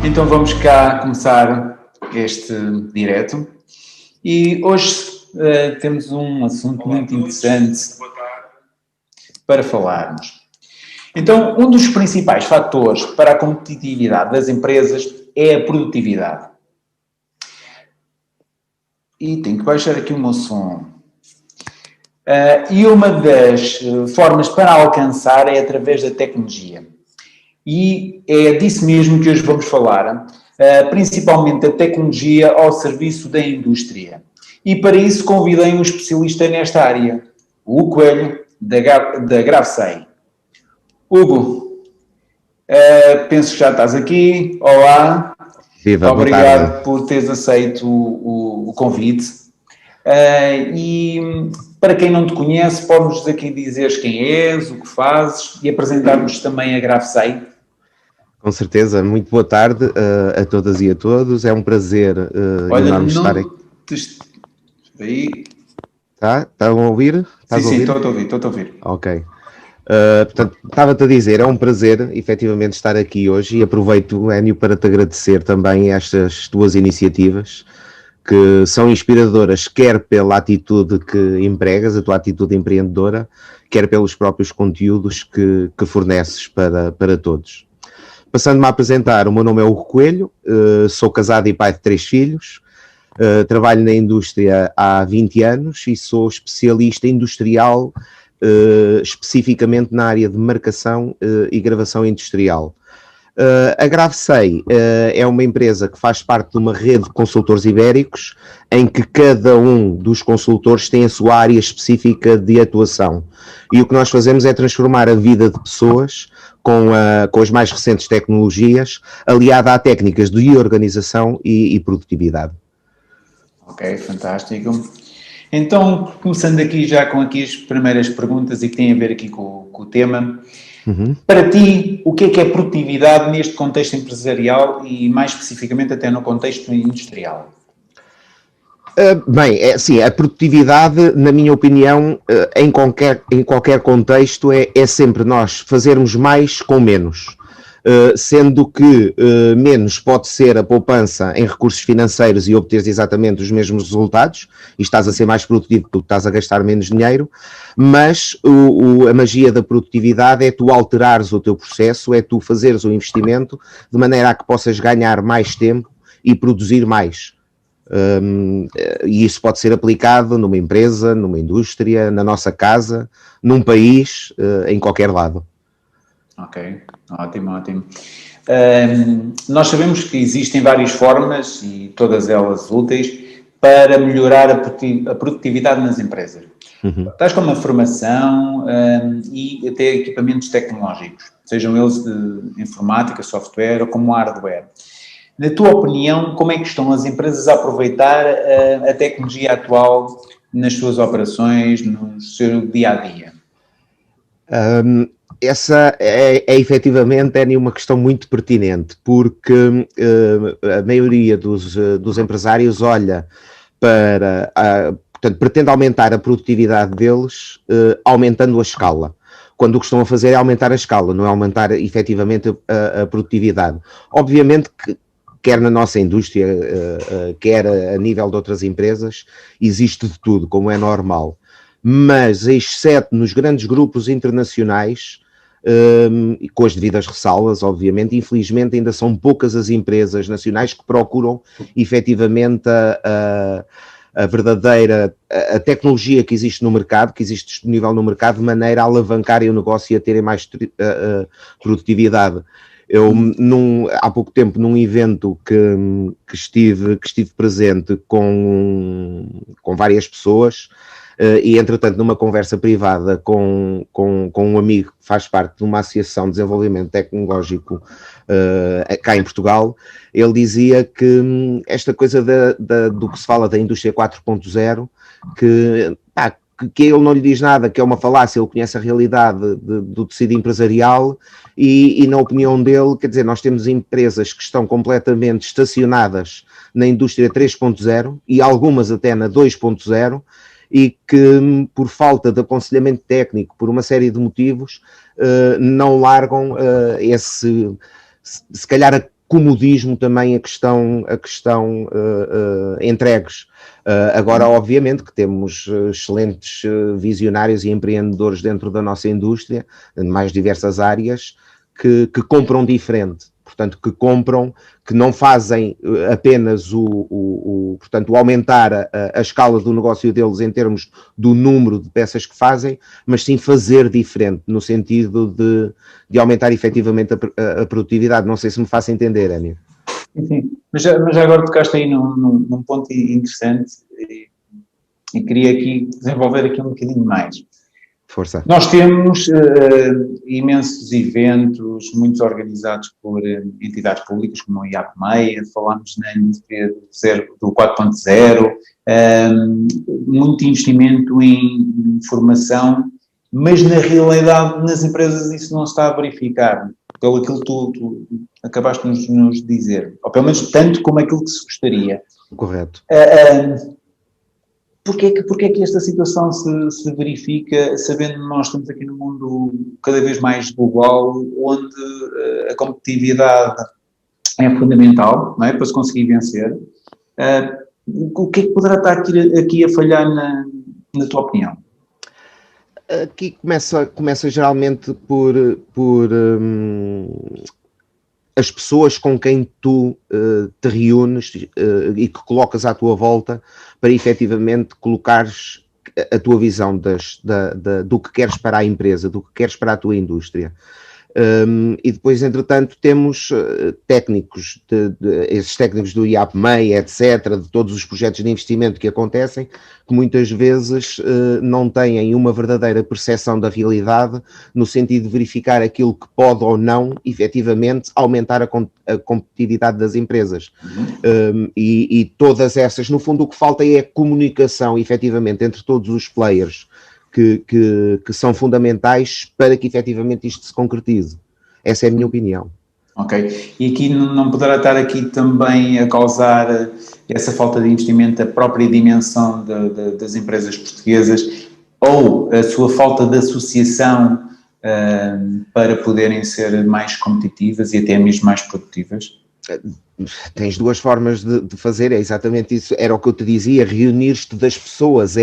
Então vamos cá começar este direto e hoje temos um assunto muito interessante para falarmos. Então, um dos principais fatores para a competitividade das empresas é a produtividade. E tenho que baixar aqui o meu som. E uma das formas para alcançar é através da tecnologia. E é disso mesmo que hoje vamos falar, principalmente a tecnologia ao serviço da indústria. E para isso convidei um especialista nesta área, o Hugo Coelho, da GraphSay. Hugo, penso que já estás aqui. Olá. Viva, obrigado por teres aceito o convite. E para quem não te conhece, podes aqui dizeres quem és, o que fazes e apresentar-nos também a GraphSay. Com certeza, muito boa tarde a todas e a todos, é um prazer enorme estar aqui. Aí. Estão a ouvir? Sim, estou a ouvir. Ok. Portanto, estava-te a dizer, é um prazer efetivamente estar aqui hoje e aproveito, Énio, para te agradecer também estas tuas iniciativas que são inspiradoras, quer pela atitude que empregas, a tua atitude empreendedora, quer pelos próprios conteúdos que forneces para todos. Passando-me a apresentar, o meu nome é Hugo Coelho, sou casado e pai de 3 filhos, trabalho na indústria há 20 anos e sou especialista industrial, especificamente na área de marcação e gravação industrial. A GraphSay é uma empresa que faz parte de uma rede de consultores ibéricos, em que cada um dos consultores tem a sua área específica de atuação. E o que nós fazemos é transformar a vida de pessoas com as mais recentes tecnologias, aliada a técnicas de organização e produtividade. Ok, fantástico. Então, começando aqui já com aqui as primeiras perguntas e que têm a ver aqui com o tema. Para ti, o que é produtividade neste contexto empresarial e mais especificamente até no contexto industrial? Bem, sim, a produtividade, na minha opinião, em qualquer contexto, é sempre nós fazermos mais com menos. Sendo que menos pode ser a poupança em recursos financeiros e obteres exatamente os mesmos resultados, e estás a ser mais produtivo porque estás a gastar menos dinheiro, mas a magia da produtividade é tu alterares o teu processo, é tu fazeres o investimento de maneira a que possas ganhar mais tempo e produzir mais. E isso pode ser aplicado numa empresa, numa indústria, na nossa casa, num país, em qualquer lado. Ok, ótimo. Nós sabemos que existem várias formas, e todas elas úteis, para melhorar a produtividade nas empresas. Tais como a formação e até equipamentos tecnológicos, sejam eles de informática, software ou como hardware. Na tua opinião, como é que estão as empresas a aproveitar a tecnologia atual nas suas operações, no seu dia-a-dia? Essa é efetivamente uma questão muito pertinente, porque a maioria dos empresários olha para, portanto, pretende aumentar a produtividade deles aumentando a escala. Quando o que estão a fazer é aumentar a escala, não é aumentar efetivamente a produtividade. Obviamente que quer na nossa indústria, quer a nível de outras empresas, existe de tudo, como é normal. Mas, exceto nos grandes grupos internacionais, com as devidas ressalvas, obviamente, infelizmente ainda são poucas as empresas nacionais que procuram efetivamente a verdadeira a tecnologia que existe no mercado, que existe disponível no mercado, de maneira a alavancarem o negócio e a terem mais produtividade. Eu, há pouco tempo, num evento que estive presente com várias pessoas, e entretanto numa conversa privada com um amigo que faz parte de uma associação de desenvolvimento tecnológico cá em Portugal, ele dizia que esta coisa do que se fala da indústria 4.0, que ele não lhe diz nada, que é uma falácia, ele conhece a realidade do tecido empresarial e na opinião dele, quer dizer, nós temos empresas que estão completamente estacionadas na indústria 3.0 e algumas até na 2.0, e que por falta de aconselhamento técnico, por uma série de motivos, não largam se calhar comodismo também a questão entregues. Agora, obviamente, que temos excelentes visionários e empreendedores dentro da nossa indústria, em mais diversas áreas, que compram diferente. Portanto, que não fazem apenas portanto, o aumentar a escala do negócio deles em termos do número de peças que fazem, mas sim fazer diferente, no sentido de aumentar efetivamente a produtividade. Não sei se me faço entender, Enio. Sim, mas já agora tocaste aí num ponto interessante e queria aqui desenvolver aqui um bocadinho mais. Força. Nós temos imensos eventos, muitos organizados por entidades públicas, como o IAPMEI, falámos na indústria do 4.0, muito investimento em formação, mas na realidade nas empresas isso não se está a verificar, pelo aquilo que tu acabaste de nos dizer, ou pelo menos tanto como aquilo que se gostaria. Correto. Porquê que esta situação se verifica, sabendo que nós estamos aqui num mundo cada vez mais global, onde a competitividade é fundamental, não é, para se conseguir vencer? O que é que poderá estar aqui a falhar na tua opinião? Aqui começa geralmente por as pessoas com quem tu te reúnes e que colocas à tua volta para efetivamente colocares a tua visão do que queres para a empresa, do que queres para a tua indústria. E depois, entretanto, temos técnicos, esses técnicos do IAPMEI, etc., de todos os projetos de investimento que acontecem, que muitas vezes não têm uma verdadeira percepção da realidade, no sentido de verificar aquilo que pode ou não, efetivamente, aumentar a competitividade das empresas. E todas essas, no fundo, o que falta é a comunicação, efetivamente, entre todos os players, que são fundamentais para que efetivamente isto se concretize. Essa é a minha opinião. Ok. E aqui não poderá estar aqui também a causar essa falta de investimento a própria dimensão das empresas portuguesas ou a sua falta de associação para poderem ser mais competitivas e até mesmo mais produtivas? Tens duas formas de fazer, é exatamente isso, era o que eu te dizia, reunir-te das pessoas,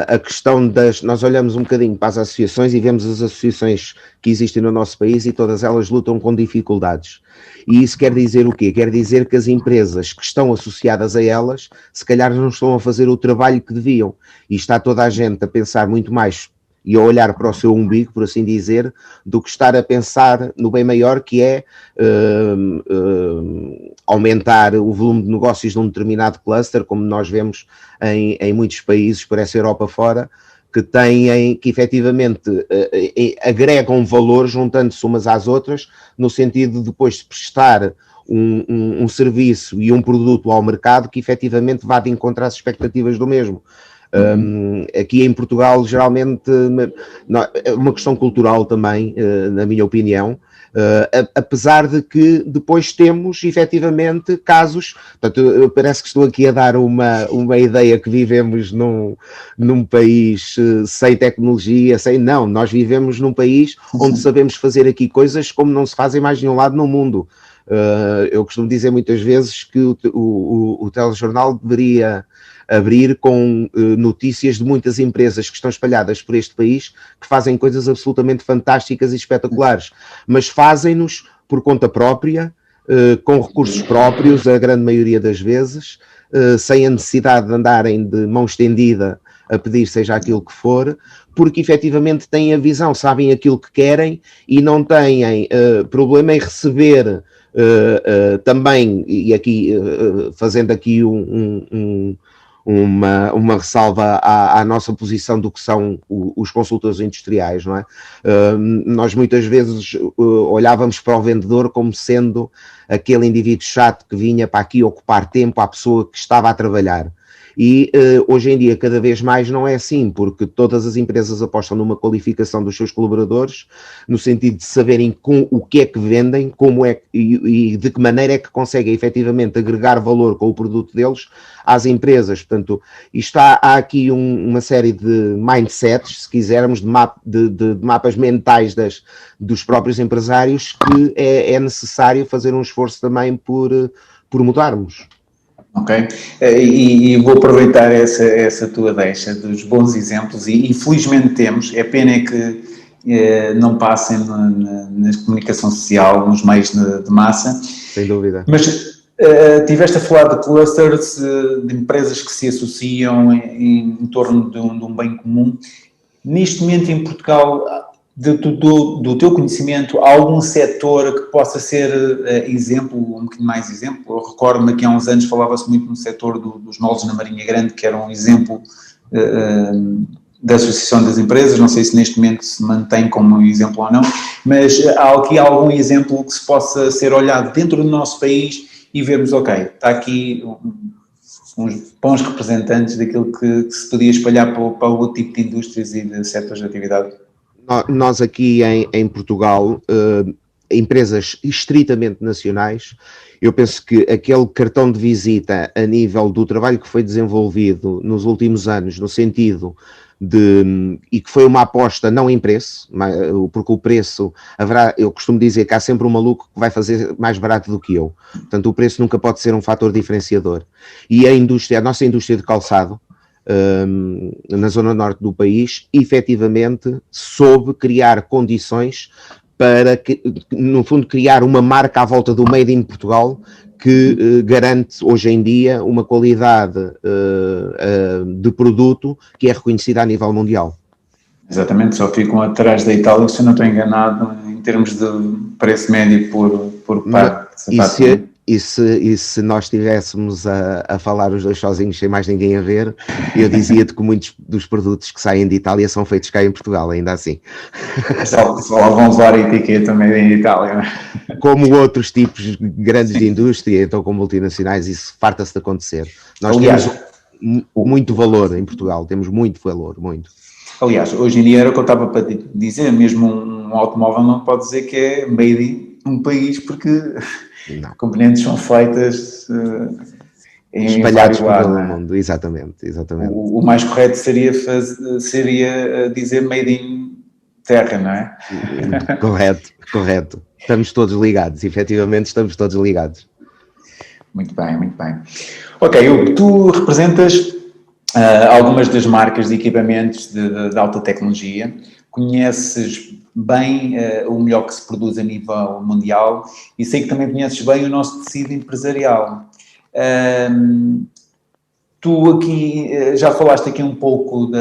a questão nós olhamos um bocadinho para as associações e vemos as associações que existem no nosso país e todas elas lutam com dificuldades. E isso quer dizer o quê? Quer dizer que as empresas que estão associadas a elas, se calhar não estão a fazer o trabalho que deviam, e está toda a gente a pensar muito mais e a olhar para o seu umbigo, por assim dizer, do que estar a pensar no bem maior, que é aumentar o volume de negócios de um determinado cluster, como nós vemos em muitos países por essa Europa fora, que efetivamente agregam valor juntando-se umas às outras, no sentido de depois de prestar um serviço e um produto ao mercado que efetivamente vá de encontrar as expectativas do mesmo. Aqui em Portugal, geralmente, é uma questão cultural também, na minha opinião, apesar de que depois temos, efetivamente, casos, portanto, parece que estou aqui a dar uma ideia que vivemos num país sem tecnologia, não, nós vivemos num país onde sabemos fazer aqui coisas como não se fazem mais de nenhum lado no mundo. Eu costumo dizer muitas vezes que o telejornal deveria abrir com notícias de muitas empresas que estão espalhadas por este país que fazem coisas absolutamente fantásticas e espetaculares, mas fazem-nos por conta própria, com recursos próprios, a grande maioria das vezes, sem a necessidade de andarem de mão estendida a pedir seja aquilo que for, porque efetivamente têm a visão, sabem aquilo que querem e não têm problema em receber também, e aqui fazendo aqui uma ressalva à nossa posição do que são os consultores industriais, não é? Nós muitas vezes olhávamos para o vendedor como sendo aquele indivíduo chato que vinha para aqui ocupar tempo à pessoa que estava a trabalhar. E hoje em dia, cada vez mais, não é assim, porque todas as empresas apostam numa qualificação dos seus colaboradores, no sentido de saberem o que é que vendem, como é e de que maneira é que conseguem efetivamente agregar valor com o produto deles às empresas. Portanto, há aqui uma série de mindsets, se quisermos, de mapas mentais dos próprios empresários, que é necessário fazer um esforço também por mudarmos. Ok, e vou aproveitar essa tua deixa dos bons exemplos e felizmente temos, é pena que não passem na comunicação social, nos meios de massa. Sem dúvida. Mas tiveste a falar de clusters, de empresas que se associam em torno de um bem comum. Neste momento em Portugal, do teu conhecimento, há algum setor que possa ser exemplo, um bocadinho mais exemplo? Eu recordo-me que há uns anos falava-se muito no setor dos moldes na Marinha Grande, que era um exemplo da Associação das Empresas, não sei se neste momento se mantém como exemplo ou não, mas há aqui algum exemplo que se possa ser olhado dentro do nosso país e vermos, ok, está aqui uns bons representantes daquilo que se podia espalhar para o outro tipo de indústrias e de setores de atividade? Nós aqui em Portugal, empresas estritamente nacionais, eu penso que aquele cartão de visita a nível do trabalho que foi desenvolvido nos últimos anos, no sentido e que foi uma aposta não em preço, porque o preço, eu costumo dizer que há sempre um maluco que vai fazer mais barato do que eu, portanto o preço nunca pode ser um fator diferenciador. E a nossa indústria de calçado, na zona norte do país, efetivamente soube criar condições para, no fundo, criar uma marca à volta do Made in Portugal que garante hoje em dia uma qualidade de produto que é reconhecida a nível mundial. Exatamente, só ficam atrás da Itália, se eu não estou enganado, em termos de preço médio por par. E se nós estivéssemos a falar os dois sozinhos, sem mais ninguém a ver, eu dizia-te que muitos dos produtos que saem de Itália são feitos cá em Portugal, ainda assim. Só vão levar a etiqueta made in Itália. Como outros tipos grandes de indústria, então com multinacionais, isso farta-se de acontecer. Nós temos muito valor em Portugal, temos muito valor, muito. Aliás, hoje em dia era o que eu estava para dizer, mesmo um automóvel não pode dizer que é made in um país, porque não. Componentes são feitas espalhados por todo o mundo, exatamente. O mais correto seria dizer made in terra, não é? Correto. Estamos todos ligados, efetivamente estamos todos ligados. Muito bem. Ok, tu representas algumas das marcas de equipamentos de alta tecnologia, conheces bem o melhor que se produz a nível mundial e sei que também conheces bem o nosso tecido empresarial. Tu aqui, já falaste aqui um pouco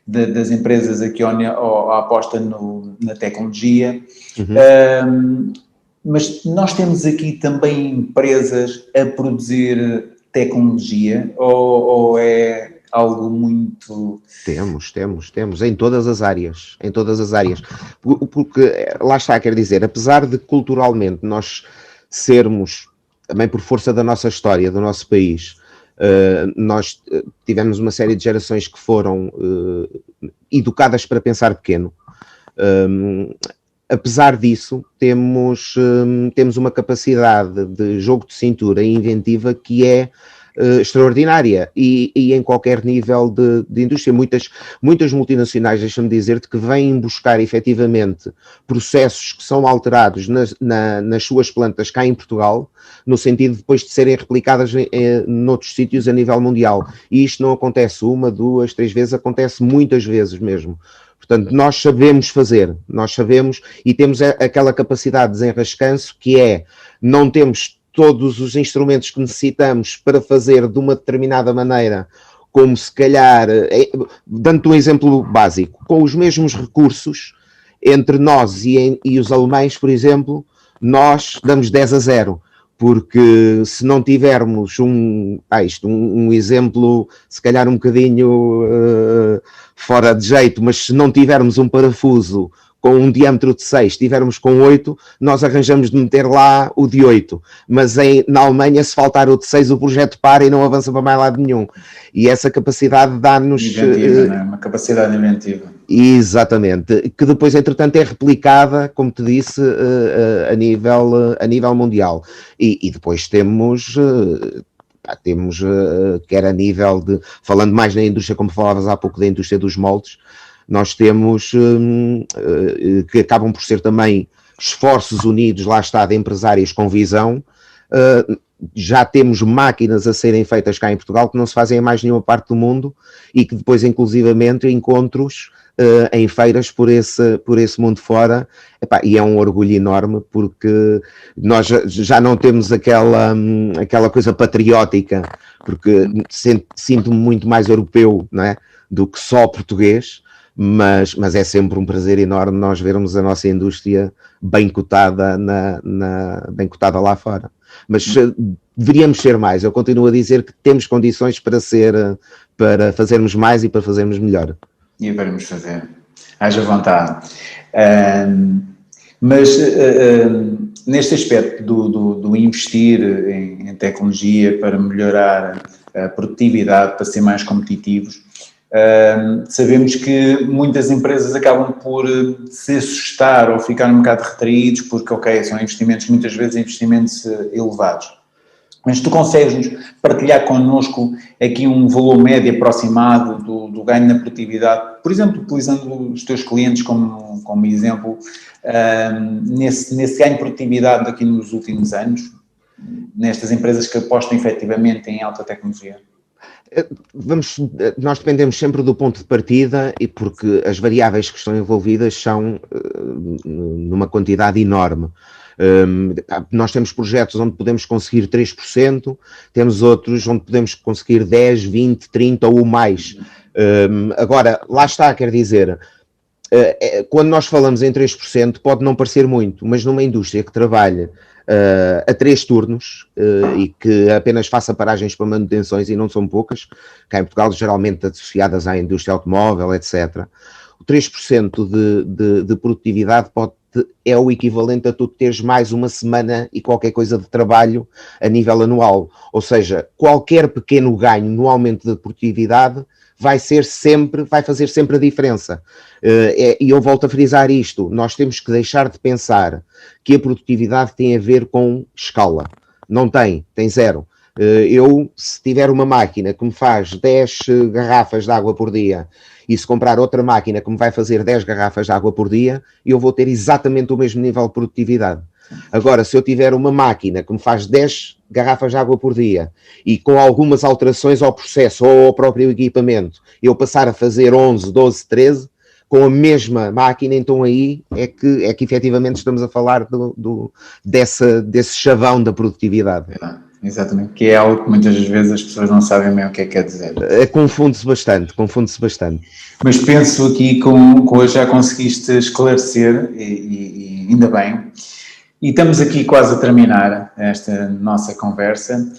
das empresas aqui a aposta na tecnologia, mas nós temos aqui também empresas a produzir tecnologia ou é algo muito... Temos, em todas as áreas, porque lá está, quer dizer, apesar de culturalmente nós sermos, também por força da nossa história, do nosso país, nós tivemos uma série de gerações que foram educadas para pensar pequeno. Apesar disso, temos uma capacidade de jogo de cintura e inventiva que é extraordinária e em qualquer nível de indústria. Muitas multinacionais, deixa-me dizer-te, que vêm buscar efetivamente processos que são alterados nas suas plantas cá em Portugal, no sentido de depois de serem replicadas noutros sítios a nível mundial. E isto não acontece uma, duas, três vezes, acontece muitas vezes mesmo. Portanto, nós sabemos e temos aquela capacidade de desenrascanço que é, não temos todos os instrumentos que necessitamos para fazer de uma determinada maneira, como se calhar, dando-te um exemplo básico, com os mesmos recursos, entre nós e os alemães, por exemplo, nós damos 10-0, porque se não tivermos um exemplo, se calhar um bocadinho fora de jeito, mas se não tivermos um parafuso com um diâmetro de 6, estivermos com 8, nós arranjamos de meter lá o de 8, mas na Alemanha, se faltar o de 6, o projeto para e não avança para mais lado nenhum. E essa capacidade dá-nos... Inventiva, não é? Uma capacidade inventiva. Exatamente, que depois, entretanto, é replicada, como te disse, a nível mundial. E depois temos, quer a nível de, falando mais na indústria, como falavas há pouco da indústria dos moldes, nós temos que acabam por ser também esforços unidos, lá está, de empresários com visão. Já temos máquinas a serem feitas cá em Portugal que não se fazem em mais nenhuma parte do mundo e que depois, inclusivamente, encontros em feiras por esse mundo fora, e é um orgulho enorme porque nós já não temos aquela coisa patriótica, porque sinto-me muito mais europeu, não é, do que só português, mas é sempre um prazer enorme nós vermos a nossa indústria bem cotada, bem cotada lá fora. Mas deveríamos ser mais. Eu continuo a dizer que temos condições para fazermos mais e para fazermos melhor. E vamos fazer. Haja vontade. Mas neste aspecto do investir em tecnologia para melhorar a produtividade, para ser mais competitivos, sabemos que muitas empresas acabam por se assustar ou ficar um bocado retraídos porque, são investimentos, muitas vezes investimentos elevados. Mas tu consegues-nos partilhar connosco aqui um valor médio aproximado do ganho na produtividade, por exemplo, utilizando os teus clientes como exemplo, nesse ganho de produtividade aqui nos últimos anos, nestas empresas que apostam efetivamente em alta tecnologia? Nós dependemos sempre do ponto de partida e porque as variáveis que estão envolvidas são numa quantidade enorme. Nós temos projetos onde podemos conseguir 3%, temos outros onde podemos conseguir 10, 20, 30 ou mais. Agora, lá está, quer dizer, quando nós falamos em 3%, pode não parecer muito, mas numa indústria que trabalha a 3 turnos e que apenas faça paragens para manutenções, e não são poucas, cá em Portugal geralmente associadas à indústria automóvel, etc. O 3% de produtividade é o equivalente a tu teres mais uma semana e qualquer coisa de trabalho a nível anual. Ou seja, qualquer pequeno ganho no aumento da produtividade vai fazer sempre a diferença. E eu volto a frisar isto, nós temos que deixar de pensar que a produtividade tem a ver com escala. Não tem 0. Eu, se tiver uma máquina que me faz 10 garrafas de água por dia e se comprar outra máquina que me vai fazer 10 garrafas de água por dia, eu vou ter exatamente o mesmo nível de produtividade. Agora, se eu tiver uma máquina que me faz 10 garrafas de água por dia e com algumas alterações ao processo ou ao próprio equipamento, eu passar a fazer 11, 12, 13, com a mesma máquina, então aí é que efetivamente estamos a falar desse chavão da produtividade. Exatamente, que é algo que muitas vezes as pessoas não sabem bem o que é que quer dizer. Confunde-se bastante. Mas penso aqui que hoje já conseguiste esclarecer, e ainda bem, e estamos aqui quase a terminar esta nossa conversa.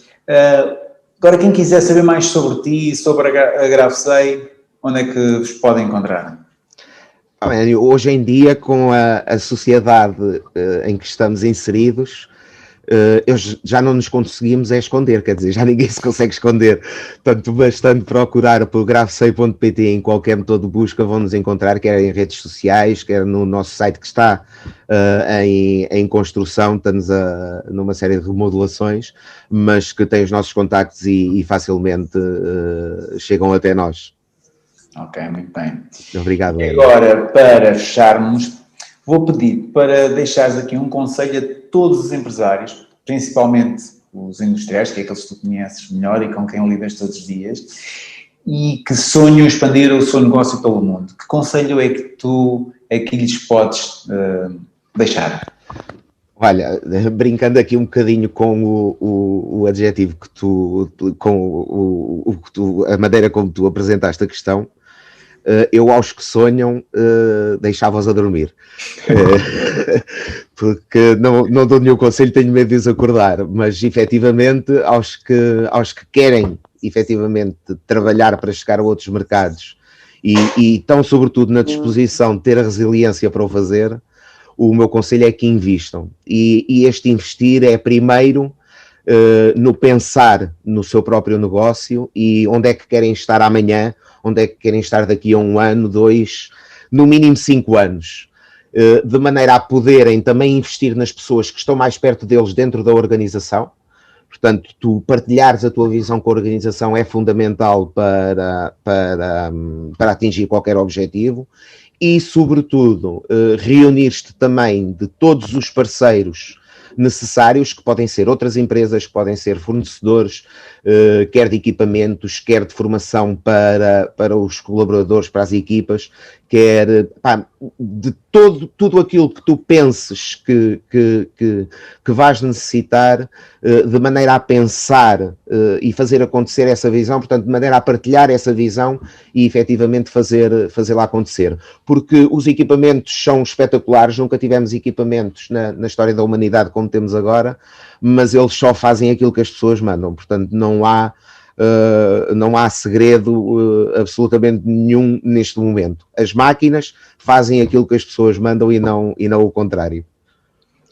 Agora, quem quiser saber mais sobre ti, sobre a GraphSay, onde é que vos pode encontrar? Hoje em dia, com a sociedade em que estamos inseridos, já não nos conseguimos esconder, quer dizer, já ninguém se consegue esconder, portanto bastante procurar por graphsay.pt em qualquer motor de busca, vão nos encontrar, quer em redes sociais, quer no nosso site que está em construção, estamos numa série de remodelações, mas que tem os nossos contactos e facilmente chegam até nós. Ok, muito bem. Obrigado. E agora, para fecharmos, vou pedir para deixares aqui um conselho a todos os empresários, principalmente os industriais, que é aqueles que tu conheces melhor e com quem lidas todos os dias, e que sonham expandir o seu negócio pelo mundo. Que conselho é que lhes podes deixar? Olha, brincando aqui um bocadinho com o adjetivo que a maneira como tu apresentaste a questão, eu aos que sonham deixava-os a dormir, porque não dou nenhum conselho, tenho medo de os acordar, mas efetivamente aos que querem efetivamente trabalhar para chegar a outros mercados e estão sobretudo na disposição de ter a resiliência para o fazer, o meu conselho é que invistam. E este investir é primeiro no pensar no seu próprio negócio e onde é que querem estar amanhã, onde é que querem estar daqui a 1 ano, 2, no mínimo 5 anos. De maneira a poderem também investir nas pessoas que estão mais perto deles dentro da organização. Portanto, tu partilhares a tua visão com a organização é fundamental para atingir qualquer objetivo e, sobretudo, reunir-te também de todos os parceiros necessários, que podem ser outras empresas, que podem ser fornecedores, quer de equipamentos, quer de formação para os colaboradores, para as equipas, quer de tudo aquilo que tu penses que vais necessitar, de maneira a pensar e fazer acontecer essa visão, portanto, de maneira a partilhar essa visão e efetivamente fazê-la acontecer. Porque os equipamentos são espetaculares, nunca tivemos equipamentos na história da humanidade como temos agora, mas eles só fazem aquilo que as pessoas mandam, portanto, não há segredo absolutamente nenhum neste momento. As máquinas fazem aquilo que as pessoas mandam e não o contrário.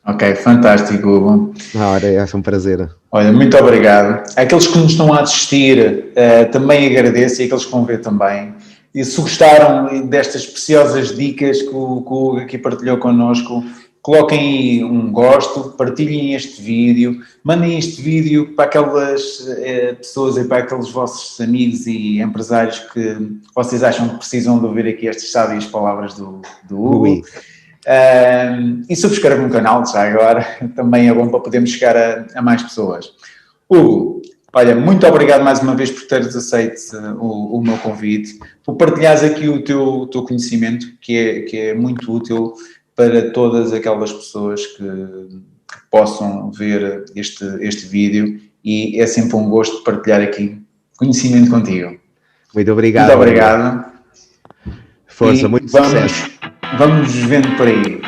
Ok, fantástico, Hugo. Ora, é um prazer. Olha, muito obrigado. Aqueles que nos estão a assistir, também agradeço, e aqueles que vão ver também. E se gostaram destas preciosas dicas que o Hugo aqui partilhou connosco, coloquem aí um gosto, partilhem este vídeo, mandem este vídeo para aquelas pessoas e para aqueles vossos amigos e empresários que vocês acham que precisam de ouvir aqui estas sábias palavras do Hugo. E subscrevam o canal já agora, também é bom para podermos chegar a mais pessoas. Hugo, olha, muito obrigado mais uma vez por teres aceito o meu convite, por partilhares aqui o teu conhecimento, que é muito útil para todas aquelas pessoas que possam ver este vídeo, e é sempre um gosto partilhar aqui conhecimento contigo. Muito obrigado. Muito obrigado. Força, muito sucesso. Vamos vendo por aí.